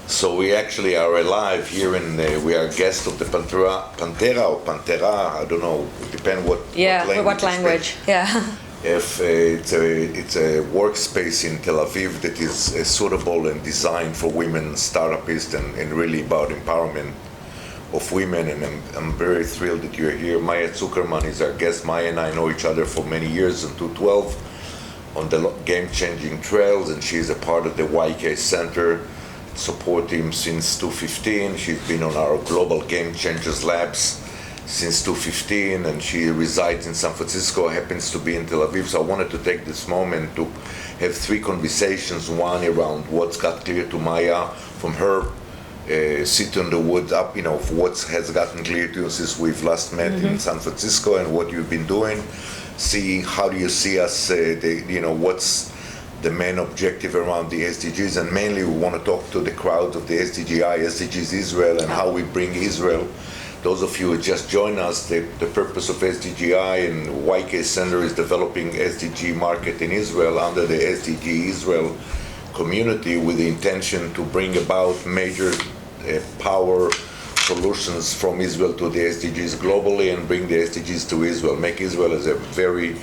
So we actually are alive here, and we are guests of the Pantera. I don't know. It depends what language. Yeah. If it's a workspace in Tel Aviv that is suitable and designed for women startupists and really about empowerment of women, and I'm very thrilled that you're here. Maya Zuckerman is our guest. Maya and I know each other for many years in 2012 on the game-changing trails, and she's a part of the YK Center support team since 2015. She's been on our Global Game Changers Labs since 2015, and she resides in San Francisco, happens to be in Tel Aviv. So I wanted to take this moment to have three conversations, one around what's got clear to Maya from her sit on the wood up, what has gotten clear to you since we've last met in San Francisco, and what you've been doing. See how do you see us, what's the main objective around the SDGs, and mainly we want to talk to the crowd of the SDGs Israel, and how we bring Israel. Those of you who just joined us, the purpose of SDGI and YK Center is developing SDG market in Israel under the SDG Israel community, with the intention to bring about major power solutions from Israel to the SDGs globally, and bring the SDGs to Israel, make Israel as a very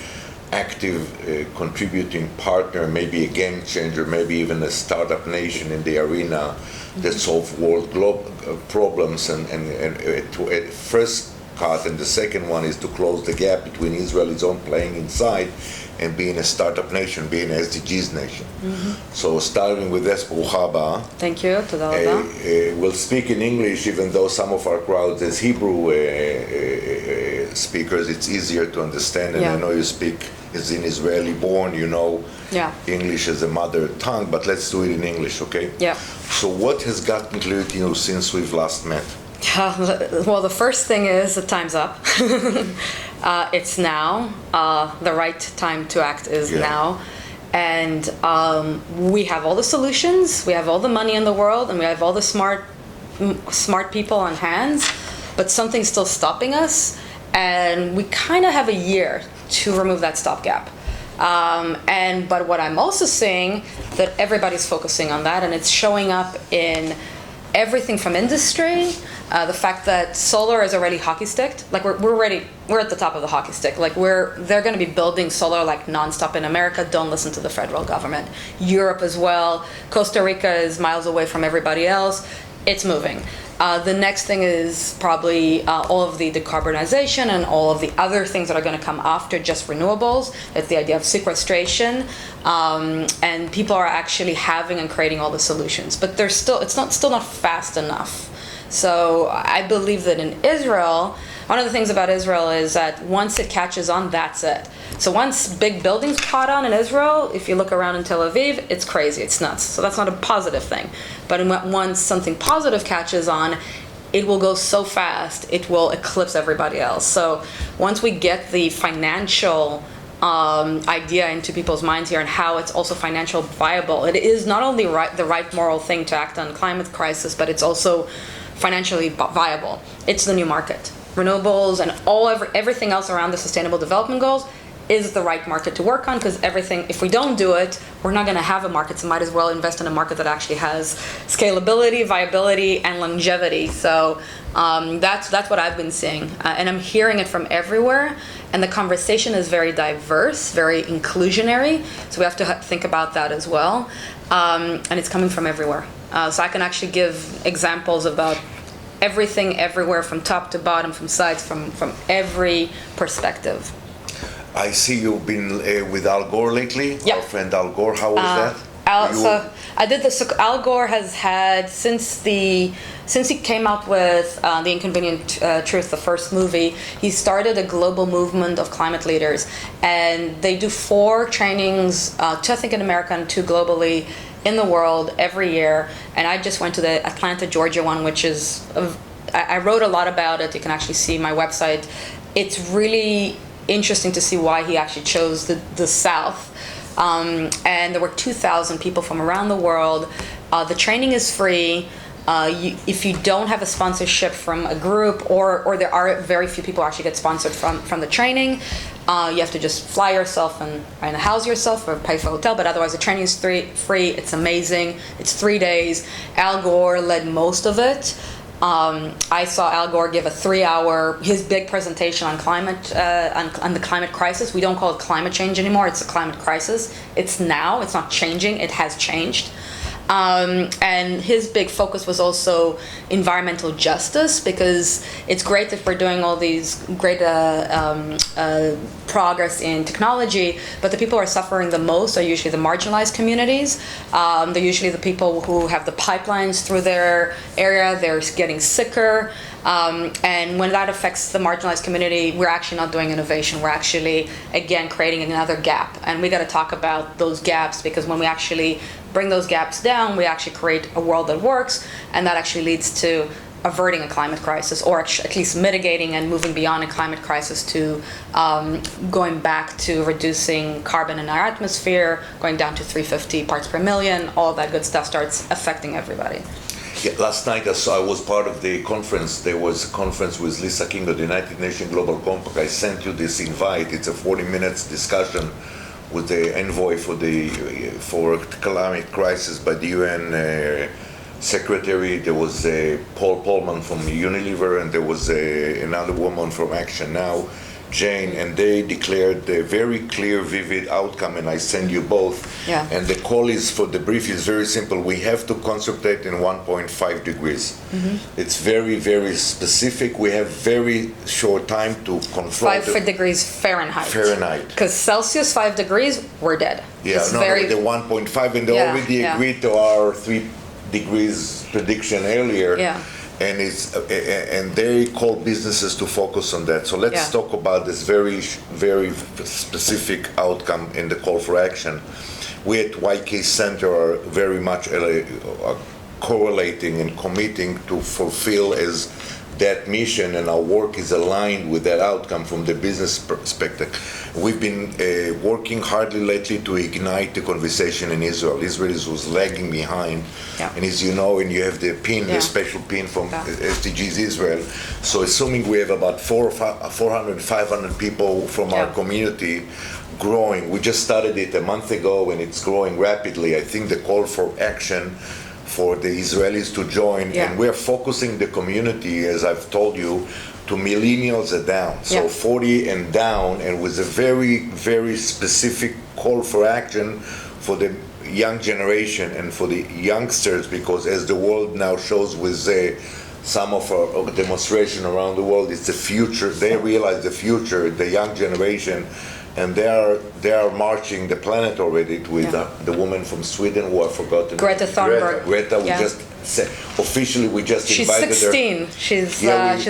active contributing partner, maybe a game changer, maybe even a startup nation in the arena that solve world problems. And first cut, and the second one is to close the gap between Israel's own playing inside and being a startup nation, being an SDGs nation. So starting with this, Bruchaba. Thank you. We'll speak in English, even though some of our crowds is Hebrew speakers, it's easier to understand, and I know you speak as an Israeli born, English as a mother tongue, but let's do it in English, okay? Yeah. So what has gotten clear to you since we've last met? Well, the first thing is the time's up. It's now. The right time to act is now. And we have all the solutions, we have all the money in the world, and we have all the smart people on hands, but something's still stopping us, and we kind of have a year to remove that stopgap. But what I'm also seeing, that everybody's focusing on that, and it's showing up in everything from industry. The fact that solar is already hockey sticked, like we're at the top of the hockey stick. Like they're going to be building solar like nonstop in America. Don't listen to the federal government. Europe as well. Costa Rica is miles away from everybody else. It's moving. The next thing is probably all of the decarbonization and all of the other things that are going to come after just renewables. It's the idea of sequestration, and people are actually having and creating all the solutions. But it's still not fast enough. So I believe that in Israel, one of the things about Israel is that once it catches on, that's it. So once big buildings caught on in Israel, if you look around in Tel Aviv, it's crazy, it's nuts. So that's not a positive thing. But once something positive catches on, it will go so fast, it will eclipse everybody else. So once we get the financial idea into people's minds here, and how it's also financial viable, it is not only the right moral thing to act on climate crisis, but it's also financially viable. It's the new market. Renewables and everything else around the Sustainable Development Goals is the right market to work on, because if we don't do it, we're not going to have a market, so might as well invest in a market that actually has scalability, viability, and longevity. So that's what I've been seeing, and I'm hearing it from everywhere, and the conversation is very diverse, very inclusionary, so we have to think about that as well, and it's coming from everywhere. So I can actually give examples about everything, everywhere, from top to bottom, from sides, from every perspective. I see you've been with Al Gore lately. Yeah. Our friend Al Gore. How was that? So I did this. Al Gore has had since he came out with The Inconvenient Truth, the first movie. He started a global movement of climate leaders, and they do 4 trainings, 2 I think in America and 2 globally in the world every year. And I just went to the Atlanta, Georgia one, which is I wrote a lot about it. You can actually see my website. It's really interesting to see why he actually chose the South. And there were 2,000 people from around the world. The training is free. If you don't have a sponsorship from a group, or there are very few people who actually get sponsored from the training, You have to just fly yourself and house yourself or pay for a hotel, but otherwise the training is free. It's amazing. It's 3 days. Al Gore led most of it. I saw Al Gore give a 3-hour, his big presentation on climate, on the climate crisis. We don't call it climate change anymore. It's a climate crisis. It's now. It's not changing. It has changed. And his big focus was also environmental justice, because it's great that we're doing all these great progress in technology, but the people who are suffering the most are usually the marginalized communities. They're usually the people who have the pipelines through their area. They're getting sicker. And when that affects the marginalized community, we're actually not doing innovation. We're actually, again, creating another gap. And we got to talk about those gaps, because when we actually bring those gaps down, we actually create a world that works, and that actually leads to averting a climate crisis, or at least mitigating and moving beyond a climate crisis to going back to reducing carbon in our atmosphere, going down to 350 parts per million. All that good stuff starts affecting everybody. Yeah, last night I was part of the conference. There was a conference with Lisa King of the United Nations Global Compact. I sent you this invite. It's a 40 minutes discussion with the envoy for climate crisis by the UN secretary. There was Paul Polman from Unilever, and there was another woman from Action Now, Jane, and they declared a very clear, vivid outcome, and I send you both. Yeah. And the call is for the brief is very simple. We have to concentrate in 1.5 degrees. Mm-hmm. It's very, very specific. We have very short time to confront 5 degrees Fahrenheit. Because Celsius 5 degrees, we're dead. Yeah, it's the 1.5, and they already agreed to our 3 degrees prediction earlier. Yeah. And and they call businesses to focus on that. So let's talk about this very, very specific outcome in the call for action. We at YK Center are very much correlating and committing to fulfill as that mission, and our work is aligned with that outcome from the business perspective. We've been working hardly lately to ignite the conversation in Israel. Israel was lagging behind, and as you know, and you have the pin, the special pin from SDGs Israel. So assuming we have about 400, 500 people from our community growing. We just started it a month ago, and it's growing rapidly. I think the call for action for the Israelis to join, and we're focusing the community, as I've told you, to millennials and down, so 40 and down, and with a very, very specific call for action for the young generation and for the youngsters, because as the world now shows with some of our demonstration around the world, it's the future. They realize the future, the young generation, and they are marching the planet already with the woman from Sweden who I forgot. Greta Thunberg. Greta, we just said, officially we just she's invited 16. her. She's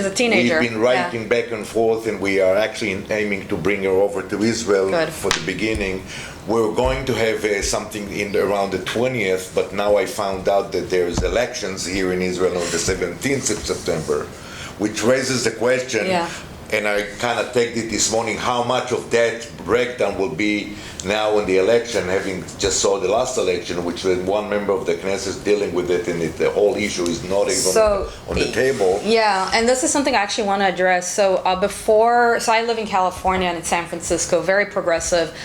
a teenager. We've been writing back and forth, and we are actually aiming to bring her over to Israel for the beginning. We're going to have something in around the 20th, but now I found out that there's elections here in Israel on the 17th of September, which raises the question. And I kind of take it this morning, how much of that breakdown will be now in the election, having just saw the last election, which was one member of the Knesset dealing with it, and the whole issue is not even on the table. Yeah, and this is something I actually want to address. So I live in California and in San Francisco, very progressive.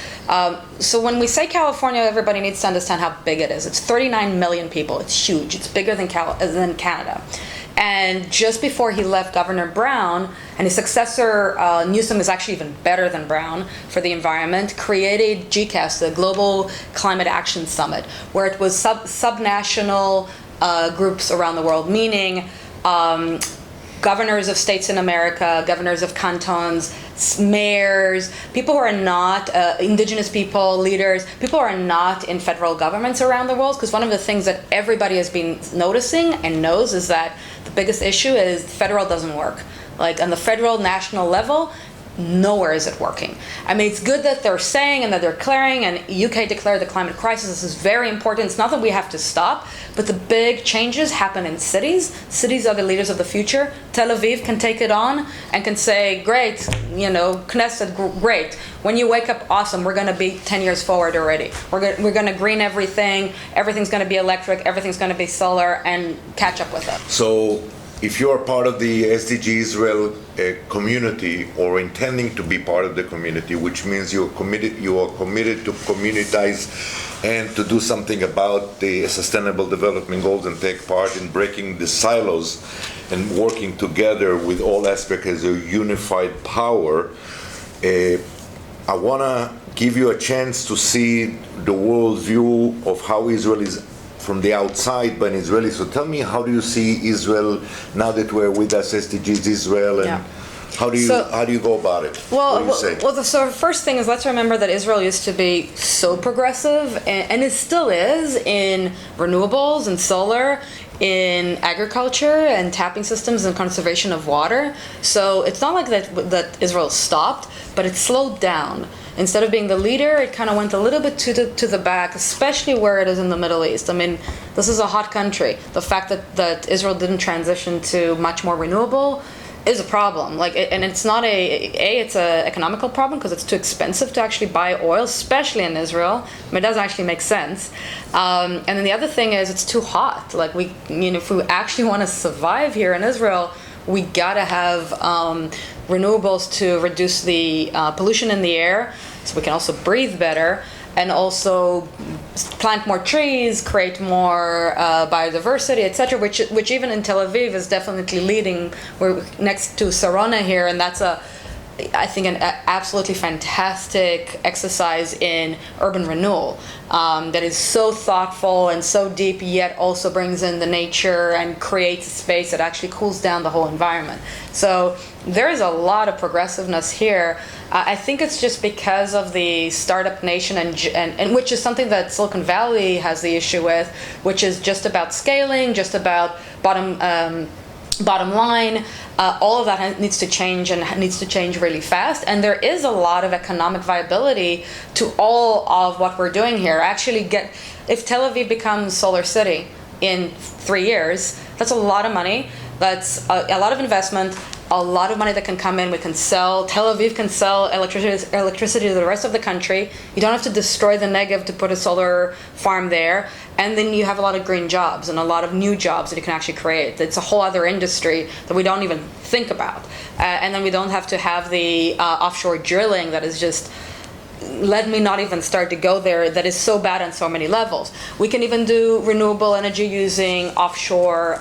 So when we say California, everybody needs to understand how big it is. It's 39 million people. It's huge. It's bigger than Canada. And just before he left, Governor Brown, and his successor, Newsom, is actually even better than Brown for the environment, created GCAS, the Global Climate Action Summit, where it was subnational groups around the world, meaning governors of states in America, governors of cantons, mayors, people who are not indigenous people, leaders, people who are not in federal governments around the world. Because one of the things that everybody has been noticing and knows is that the biggest issue is federal doesn't work. Like on the federal national level, nowhere is it working. I mean, it's good that they're saying and that they're declaring, and UK declared the climate crisis. This is very important. It's not that we have to stop, but the big changes happen in cities. Cities are the leaders of the future. Tel Aviv can take it on and can say, great, Knesset, great. When you wake up, awesome, we're going to be 10 years forward already. We're going to green everything. Everything's going to be electric. Everything's going to be solar, and catch up with it. So if you are part of the SDG Israel community or intending to be part of the community, which means you are committed to communitize and to do something about the Sustainable Development Goals and take part in breaking the silos and working together with all aspects as a unified power, I want to give you a chance to see the world view of how Israel is from the outside by an Israeli. So tell me, how do you see Israel now that we're with us, SDGs Israel, and how do you go about it? Well, what do you say? So the first thing is, let's remember that Israel used to be so progressive, and it still is, in renewables and solar, in agriculture and tapping systems and conservation of water. So it's not like that Israel stopped, but it slowed down. Instead of being the leader, it kind of went a little bit to the back, especially where it is in the Middle East. I mean, this is a hot country. The fact that Israel didn't transition to much more renewable is a problem. And it's not it's an economical problem because it's too expensive to actually buy oil, especially in Israel. I mean, it doesn't actually make sense. And then the other thing is, it's too hot. If we actually want to survive here in Israel, we gotta have renewables to reduce the pollution in the air, so we can also breathe better, and also plant more trees, create more biodiversity, etc. Which even in Tel Aviv is definitely leading. We're next to Sarona here, and that's I think an absolutely fantastic exercise in urban renewal that is so thoughtful and so deep, yet also brings in the nature and creates a space that actually cools down the whole environment. So there is a lot of progressiveness here. I think it's just because of the startup nation and which is something that Silicon Valley has the issue with, which is just about scaling, just about bottom line. All of that needs to change, and needs to change really fast. And there is a lot of economic viability to all of what we're doing here. If Tel Aviv becomes Solar City in 3 years, that's a lot of money. That's a lot of investment, a lot of money that can come in. We can sell, Tel Aviv can sell electricity to the rest of the country. You don't have to destroy the Negev to put a solar farm there. And then you have a lot of green jobs and a lot of new jobs that you can actually create. It's a whole other industry that we don't even think about. And then we don't have to have the offshore drilling that is just, let me not even start to go there, that is so bad on so many levels. We can even do renewable energy using offshore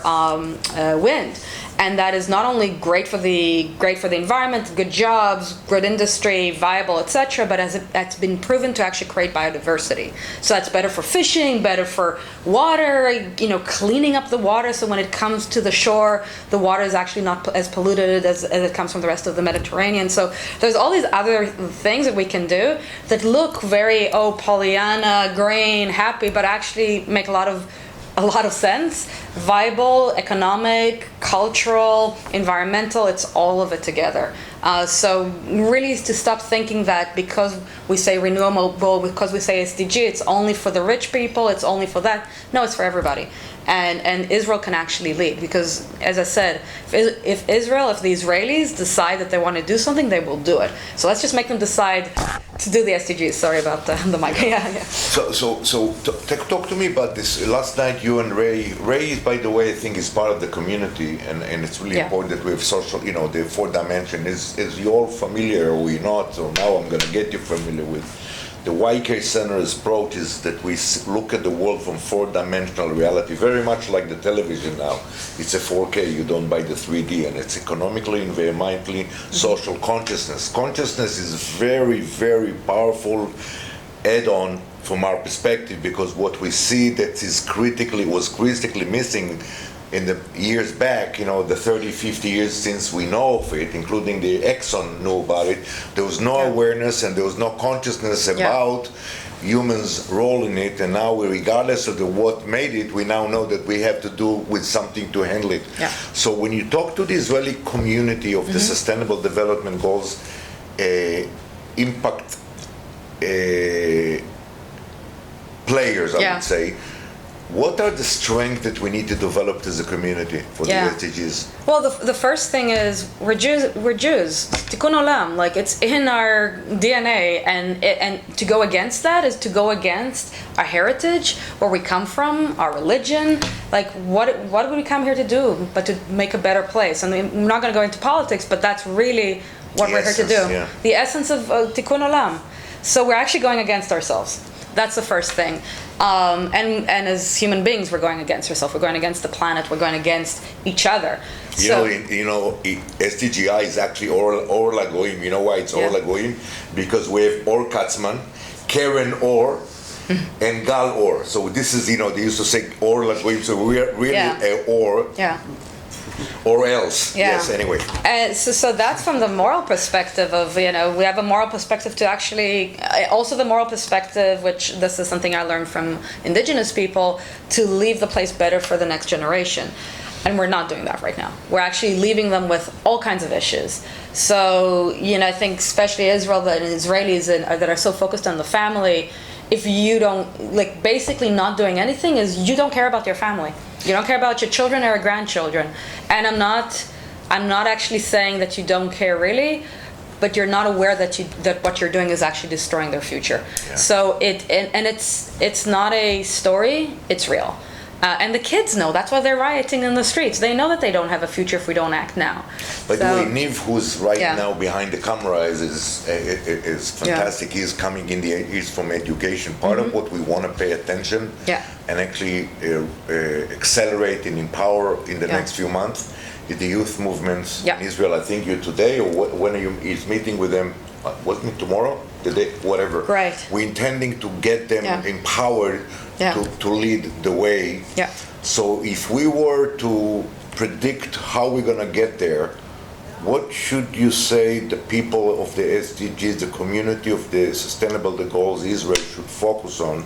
wind. And that is not only great for the environment, good jobs, good industry, viable, etc., but it's been proven to actually create biodiversity. So that's better for fishing, better for water, cleaning up the water, so when it comes to the shore, the water is actually not as polluted as it comes from the rest of the Mediterranean. So there's all these other things that we can do that look very, Pollyanna, green, happy, but actually make a lot of sense. Viable, economic, cultural, environmental, it's all of it together. So really is to stop thinking that because we say renewable, because we say SDG, it's only for the rich people, it's only for that. No, it's for everybody. And Israel can actually lead, because, as I said, if the Israelis decide that they want to do something, they will do it. So let's just make them decide to do the SDGs. Sorry about the mic. Yeah. So talk to me about this. Last night, you and Ray, by the way, I think is part of the community, and it's really important that we have social, the 4 dimension. Is you all familiar or we not? So now I'm going to get you familiar with. The YK Center's approach is that we look at the world from 4-dimensional reality, very much like the television now. It's a 4K, you don't buy the 3D, and it's economically, environmentally, social consciousness. Consciousness is very, very powerful add-on from our perspective, because what we see that was critically missing in the years back, the 30, 50 years since we know of it, including the Exxon knew about it, there was no awareness and there was no consciousness about humans' role in it. And now, regardless of what made it, we now know that we have to do with something to handle it. Yeah. So when you talk to the Israeli community of the Sustainable Development Goals, impact players, I would say, What are the strengths that we need to develop as a community for the SDGs? Well, the first thing is we're Jews. Tikkun olam, like it's in our DNA, and to go against that is to go against our heritage, where we come from, our religion. Like what would we come here to do but to make a better place? I mean, we're not going to go into politics, but that's really what we're here to do. Yeah. The essence of Tikkun olam. So we're actually going against ourselves. That's the first thing. And as human beings, we're going against ourselves. We're going against the planet. We're going against each other. SDGI is actually Or Lagoim. You know why it's Or Lagoim? Because we have Or Katzman, Karen Or, and Gal Or. So this is, they used to say Or Lagoim. So we are really Or. Yeah. Or else. Yeah. Yes, anyway. So that's from the moral perspective of, we have a moral perspective to actually, also the moral perspective, which this is something I learned from indigenous people, to leave the place better for the next generation. And we're not doing that right now. We're actually leaving them with all kinds of issues. So, I think especially Israel and Israelis that are so focused on the family, if you don't, basically not doing anything is you don't care about your family. You don't care about your children or your grandchildren. And I'm not actually saying that you don't care really, but you're not aware that what you're doing is actually destroying their future. Yeah. So it's not a story, it's real. And the kids know. That's why they're rioting in the streets. They know that they don't have a future if we don't act now. By the way, Niv, who's now behind the camera, is fantastic. He's coming he's from education. Part of what we want to pay attention and actually accelerate and empower in the next few months is the youth movements in Israel. I think you today, or when are you meeting with them? Wasn't it tomorrow? Today? Whatever. Right. We're intending to get them empowered to lead the way. Yeah. So if we were to predict how we're going to get there, what should you say the people of the SDGs, the community of the Sustainable Goals Israel should focus on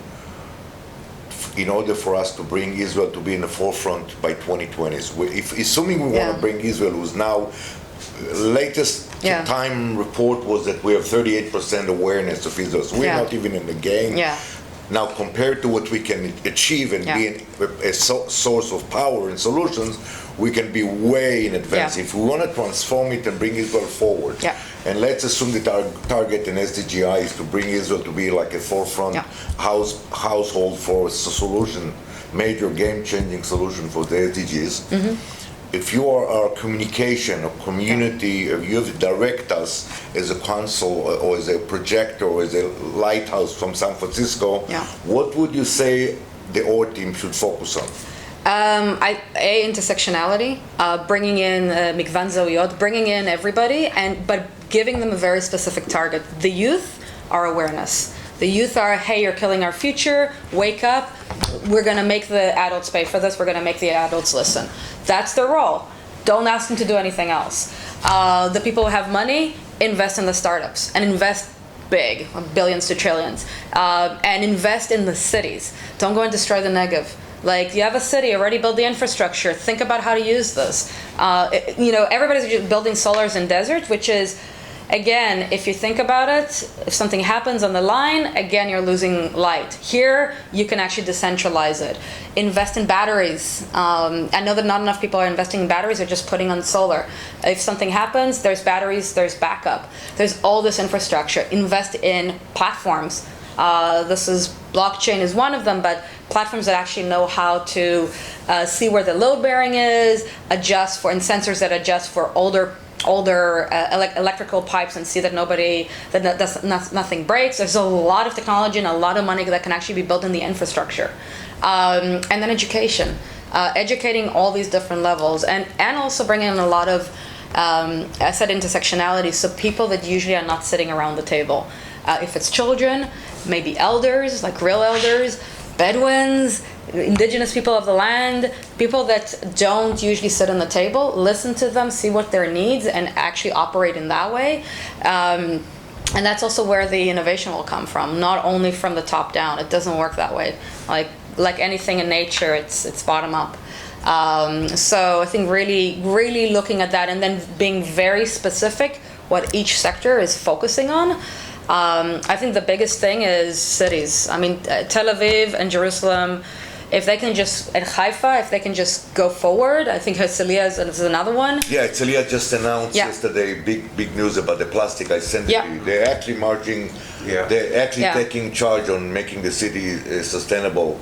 in order for us to bring Israel to be in the forefront by 2020? Assuming we want to bring Israel, who's now latest time report was that we have 38% awareness of Israel. So we're not even in the game. Now, compared to what we can achieve and be a source of power and solutions, we can be way in advance. If we want to transform it and bring Israel forward, and let's assume that our target in SDGI is to bring Israel to be like a forefront household for a solution, major game-changing solution for the SDGs. If you are our communication or community, if you have to direct us as a console or as a projector or as a lighthouse from San Francisco, what would you say the OR team should focus on? Intersectionality, bringing in Migvan Zoyot, bringing in everybody, but giving them a very specific target. The youth are awareness. The youth are, hey, you're killing our future, wake up, we're going to make the adults pay for this, we're going to make the adults listen. That's their role. Don't ask them to do anything else. The people who have money, invest in the startups and invest big, billions to trillions, and invest in the cities. Don't go and destroy the Negev. Like, you have a city, already build the infrastructure, think about how to use this. Everybody's just building solars in deserts, which is, again, if you think about it, if something happens on the line, again, you're losing light. Here, you can actually decentralize it. Invest in batteries. I know that not enough people are investing in batteries, they're just putting on solar. If something happens, there's batteries, there's backup. There's all this infrastructure. Invest in platforms. Blockchain is one of them, but platforms that actually know how to see where the load bearing is, and sensors that adjust for older electrical pipes and see that nothing breaks. There's a lot of technology and a lot of money that can actually be built in the infrastructure. And then education, educating all these different levels, and also bringing in a lot of, I said intersectionality, so people that usually are not sitting around the table. If it's children, maybe elders, like real elders, Bedouins, indigenous people of the land, people that don't usually sit on the table, listen to them, see what their needs, and actually operate in that way. And that's also where the innovation will come from, not only from the top down. It doesn't work that way. Like anything in nature, it's bottom up. So I think really, really looking at that and then being very specific what each sector is focusing on. I think the biggest thing is cities. I mean, Tel Aviv and Jerusalem, if they can just, at Haifa, if they can just go forward, I think Herzliya is another one. Yeah, Herzliya just announced yesterday big news about the plastic. I sent it to you. They're actually marching, they're actually taking charge on making the city sustainable.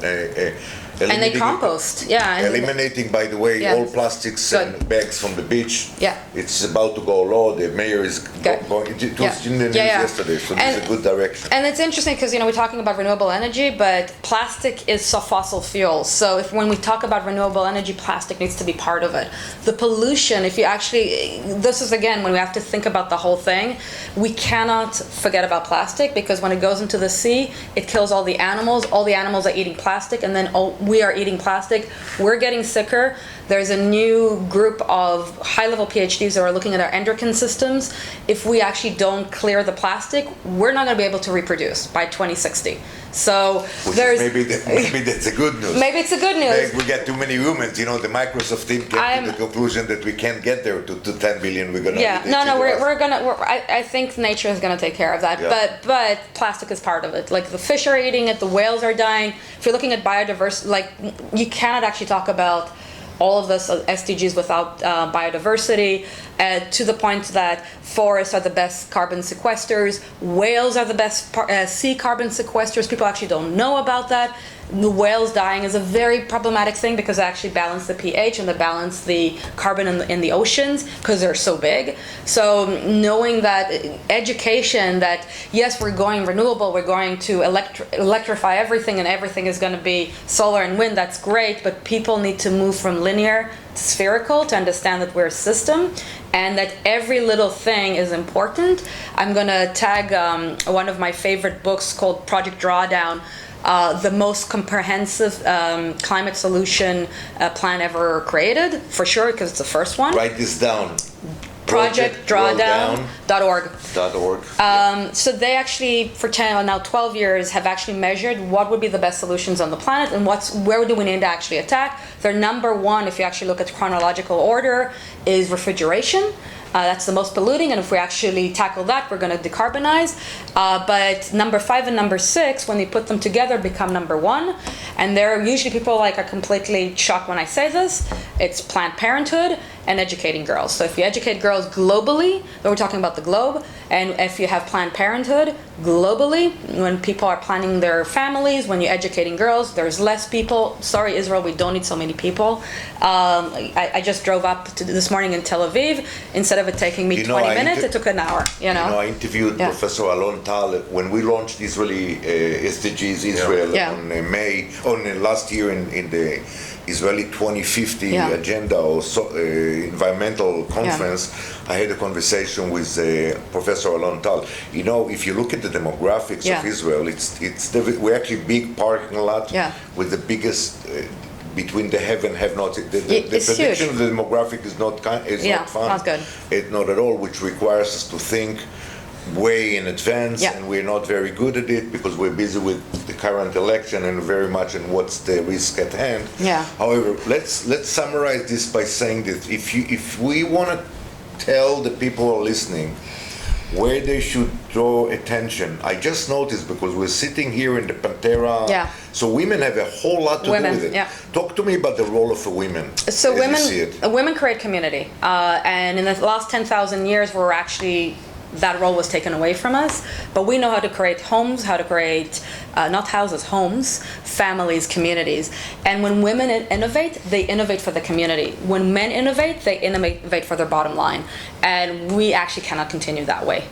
And they compost, eliminating, by the way, all plastics and bags from the beach. Yeah. It's about to go law. The mayor is going. It was in the news yesterday, so this is a good direction. And it's interesting because we're talking about renewable energy, but plastic is a fossil fuel. So when we talk about renewable energy, plastic needs to be part of it. The pollution, if you actually, this is again when we have to think about the whole thing. We cannot forget about plastic because when it goes into the sea, it kills all the animals. All the animals are eating plastic, and then we are eating plastic. We're getting sicker. There's a new group of high-level PhDs that are looking at our endocrine systems. If we actually don't clear the plastic, we're not going to be able to reproduce by 2060. So maybe that's a good news. Maybe it's a good news. Maybe we get too many humans. The Microsoft team came to the conclusion that we can't get there to 10 billion. We're gonna. Yeah. I think nature is gonna take care of that. Yeah. But plastic is part of it. Like the fish are eating it, the whales are dying. If you're looking at biodiversity, like you cannot actually talk about all of this SDGs without biodiversity, to the point that forests are the best carbon sequesters, whales are the best sea carbon sequesters. People actually don't know about that. The whales dying is a very problematic thing because they actually balance the pH and they balance the carbon in the oceans because they're so big. So knowing that education, that yes, we're going renewable, we're going to electrify everything and everything is going to be solar and wind, that's great, but people need to move from linear to spherical to understand that we're a system and that every little thing is important. I'm going to tag one of my favorite books called Project Drawdown, the most comprehensive climate solution plan ever created, for sure, because it's the first one. Write this down. ProjectDrawdown.org. So they actually, for 12 years, have actually measured what would be the best solutions on the planet and where do we need to actually attack. Their number one, if you actually look at chronological order, is refrigeration. That's the most polluting, and if we actually tackle that, we're going to decarbonize. But number 5 and number 6, when you put them together, become number 1. And there, usually people are completely shocked when I say this. It's Planned Parenthood and educating girls. So if you educate girls globally, then we're talking about the globe, and if you have Planned Parenthood globally, when people are planning their families, when you're educating girls, there's less people. Sorry, Israel, we don't need so many people. I just drove up this morning in Tel Aviv. Instead of it taking me 20 minutes, it took an hour. I interviewed Professor Alon Tal when we launched Israeli SDGs Israel on last year in the Israeli 2050 agenda or environmental conference. I had a conversation with Professor Alon Tal. If you look at the demographics of Israel, we're actually big parking lot with the biggest between the have and have not. The prediction of the demographic is not fun. Not good. It's not at all, which requires us to think way in advance, and we're not very good at it because we're busy with the current election and very much in what's the risk at hand. However, let's summarize this by saying that if we want to tell the people who are listening where they should draw attention, I just noticed because we're sitting here in the Pantera, so women have a whole lot to do with it. Talk to me about the role of the women. So women create community, and in the last 10,000 years, we're actually that role was taken away from us, but we know how to create homes, how to create not houses, homes, families, communities. And when women innovate, they innovate for the community. When men innovate, they innovate for their bottom line. And we actually cannot continue that way.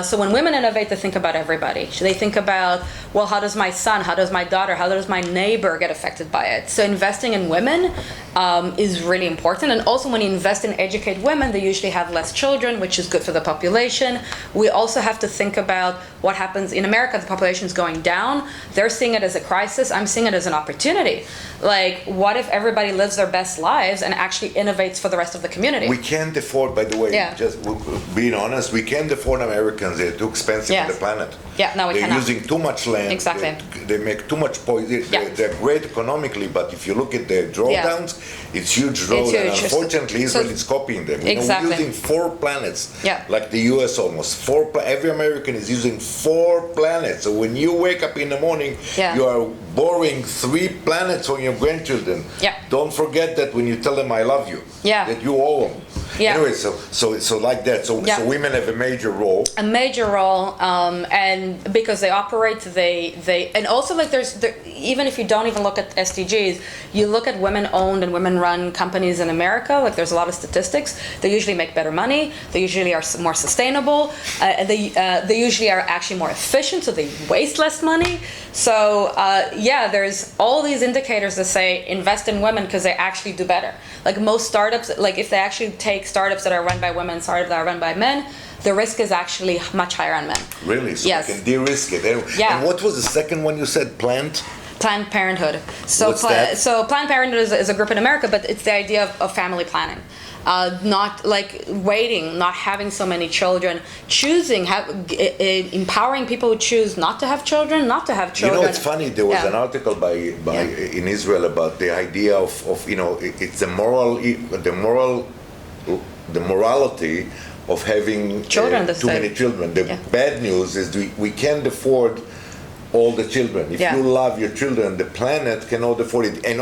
So when women innovate, they think about everybody. So they think about, well, how does my son, how does my daughter, how does my neighbor get affected by it? So investing in women is really important. And also when you invest in educate women, they usually have less children, which is good for the population. We also have to think about what happens in America. The population is going down. They're seeing it as a crisis. I'm seeing it as an opportunity. Like, what if everybody lives their best lives and actually innovates for the rest of the community? We can't afford, by the way, just being honest, we can't afford Americans. They're too expensive for the planet. No, we cannot. They're using too much land. Exactly. They make too much poison. They're great economically, but if you look at the drawdowns, it's huge drawdowns. And unfortunately, Israel is copying them. Exactly. We're using 4 planets, like the US almost. Every American is using 4 planets. So when you wake up in the morning, you are borrowing 3 planets from your grandchildren. Yeah. Don't forget that when you tell them I love you, Yeah. that you owe them. Yeah. Anyway, so like that. So women have a major role. A major role, and because they operate, they and also like even if you don't even look at SDGs, you look at women-owned and women-run companies in America. Like there's a lot of statistics. They usually make better money. They usually are more sustainable. They usually are actually more efficient, so they waste less money. So there's all these indicators that say invest in women because they actually do better. Like most startups, like if they actually take startups that are run by women, startups that are run by men, the risk is actually much higher on men. Really? So yes. we can de-risk it. Yeah. And what was the second one you said? Planned Parenthood. So What's that? So Planned Parenthood is a group in America, but it's the idea of family planning. Not like waiting, not having so many children, choosing, empowering people who choose not to have children, not to have children. You know, it's funny. There was an article by in Israel about the idea of it's the morality of having children. Too many children. The bad news is we can't afford all the children. If you love your children, the planet cannot afford it. And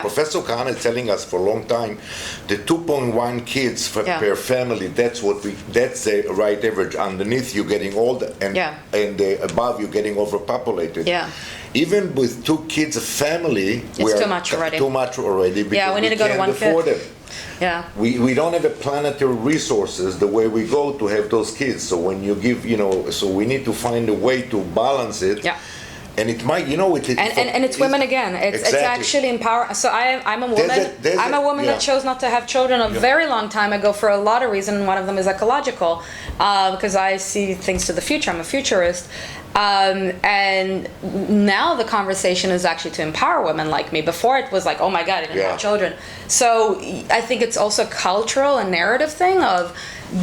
Professor Kahn is telling us for a long time, the 2.1 kids per family. That's the right average. Underneath, you're getting older, and above, you're getting overpopulated. Yeah. Even with 2 kids a family, it's too much already. Too much already. Because we need to go to 1 kid. Afford it. Yeah. We don't have the planetary resources the way we go to have those kids. So when you give, so we need to find a way to balance it. Yeah. And it might, and it's women again. It's actually empowering. So I'm a woman. I'm a woman that chose not to have children a very long time ago for a lot of reasons. One of them is ecological, because I see things to the future. I'm a futurist. And now the conversation is actually to empower women like me. Before it was like, oh my God, I didn't have children. So I think it's also a cultural and narrative thing of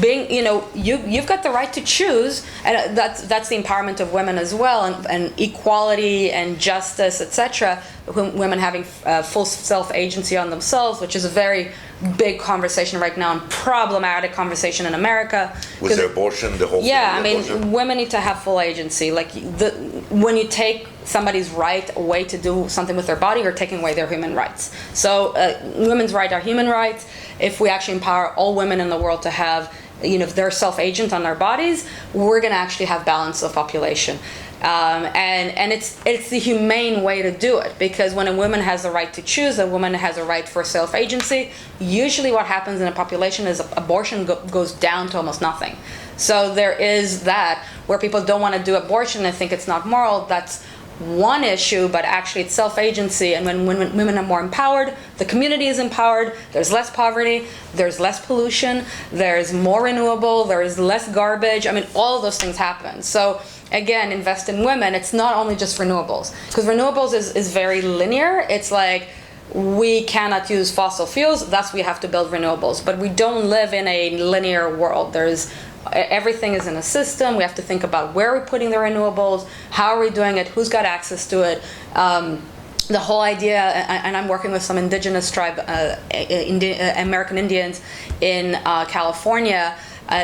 being, you've got the right to choose, and that's the empowerment of women as well, and equality and justice, etc. Women having full self-agency on themselves, which is a very big conversation right now, and problematic conversation in America. With the abortion, the whole thing. Yeah, I mean, women need to have full agency. Like when you take somebody's right away to do something with their body, you're taking away their human rights. So women's rights are human rights. If we actually empower all women in the world to have, if they're self-agent on their bodies, we're going to actually have balance of population. And it's the humane way to do it, because when a woman has the right to choose, a woman has a right for self-agency. Usually what happens in a population is abortion goes down to almost nothing. So there is that, where people don't want to do abortion and think it's not moral. That's one issue, but actually it's self-agency, and when women are more empowered, the community is empowered, there's less poverty, there's less pollution, there's more renewable, there's less garbage. I mean, all of those things happen. So again, invest in women. It's not only just renewables, because renewables is very linear. It's like, we cannot use fossil fuels, thus we have to build renewables. But we don't live in a linear world. Everything is in a system. We have to think about where we're putting the renewables, how are we doing it, who's got access to it. The whole idea, and I'm working with some indigenous tribe, American Indians in California,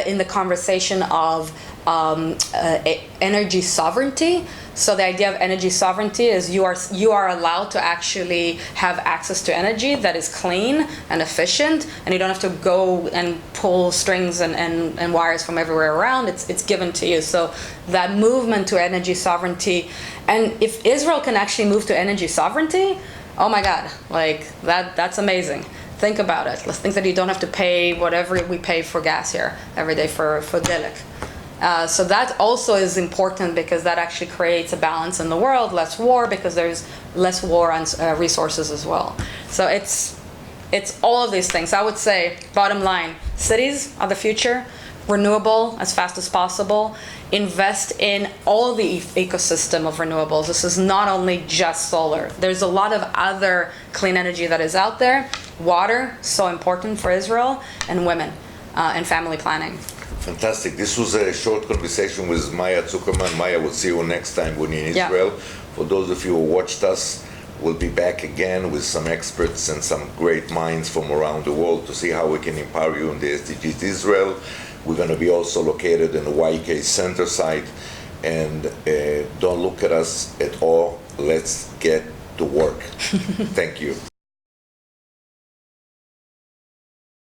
in the conversation of energy sovereignty. So the idea of energy sovereignty is you are allowed to actually have access to energy that is clean and efficient, and you don't have to go and pull strings and wires from everywhere around. It's given to you. So that movement to energy sovereignty, and if Israel can actually move to energy sovereignty, oh my God, like that's amazing. Think about it. Let's think that you don't have to pay whatever we pay for gas here every day for delek. So that also is important, because that actually creates a balance in the world, less war, because there's less war on resources as well. So it's all of these things. I would say, bottom line, cities are the future, renewable as fast as possible, invest in all the ecosystem of renewables. This is not only just solar. There's a lot of other clean energy that is out there. Water, so important for Israel, and women, and family planning. Fantastic. This was a short conversation with Maya Zuckerman. Maya, we'll see you next time when you're in Israel. For those of you who watched us, we'll be back again with some experts and some great minds from around the world to see how we can empower you in the SDGs Israel. We're going to be also located in the YK Center site. And don't look at us at all let's get to work. Thank you.